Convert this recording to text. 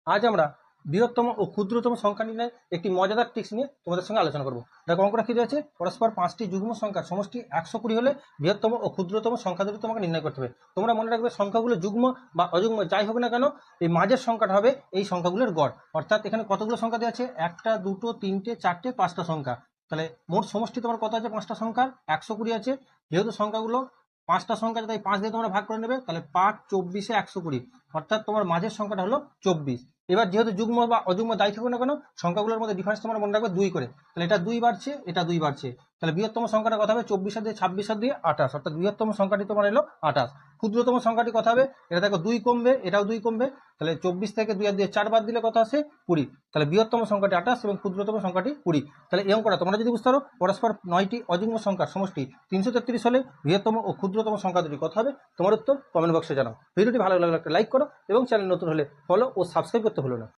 আজ আমরা বৃহত্তম ও ক্ষুদ্রতম সংখ্যা নির্ণয়ের একটি মজাদার ট্রিক্স নিয়ে তোমাদের সঙ্গে আলোচনা করব। দেখো, অঙ্কটা কি রয়েছে, পরস্পর 5টি যুগ্ম সংখ্যার সমষ্টি 120 হলে বৃহত্তম ও ক্ষুদ্রতম সংখ্যা দুটি তোমাকে নির্ণয় করতে হবে। তোমরা মনে রাখবে, সংখ্যাগুলো যুগ্ম বা অযুগ্ম যাই হোক না কেন, এই মাঝের সংখ্যাটা হবে এই সংখ্যাগুলোর গড়। অর্থাৎ এখানে কতগুলো সংখ্যা দেওয়া আছে, 1টা 2টো 3টে 4টে 5টা সংখ্যা। তাহলে মোট সমষ্টি তোমার কত আছে, 5টা সংখ্যার 120 আছে। যেহেতু সংখ্যাগুলো 5টা সংখ্যা আছে, তাই 5 দিয়ে তোমরা ভাগ করে নেবে। তাহলে 5 24 120, অর্থাৎ তোমার মাঝের সংখ্যাটা হলো 24। এবার যেহেতু যুগ্ম বা অযুগ্ম যাই থাকুক না কেন, সংখ্যাগুলোর মধ্যে ডিফারেন্স তোমরা মনে রাখবে 2 করে। তাহলে এটা 2 বাড়ছে, এটা 2 বাড়ছে। তাহলে বৃহত্তম সংখ্যাটা কথা হবে 24 আর দিয়ে 26 আর দিয়ে 28, অর্থাৎ বৃহত্তম সংখ্যাটি তোমার এলো 28। ক্ষুদ্রতম সংখ্যাটি কথা হবে, এটা দেখো 2 কমবে, এটাও 2 কমবে। তাহলে 24 থেকে 2 আর দিয়ে 4 বাদ দিলে কত আসে, 20। তাহলে বৃহত্তম সংখ্যাটি 28 এবং ক্ষুদ্রতম সংখ্যাটি 20। তাহলে এই অঙ্কটা তোমরা যদি বুঝতে পারো, পরস্পর 9টি অযুগ্ম সংখ্যার সমষ্টি 333 হলে বৃহত্তম ও ক্ষুদ্রতম সংখ্যা দুটি কত হবে, তোমার উত্তর কমেন্ট বক্সে জানাও। ভিডিওটি ভালো লাগলে একটা লাইক করো এবং চ্যানেল নতুন হলে ফলো ও সাবস্ক্রাইব করতে ভুলো না।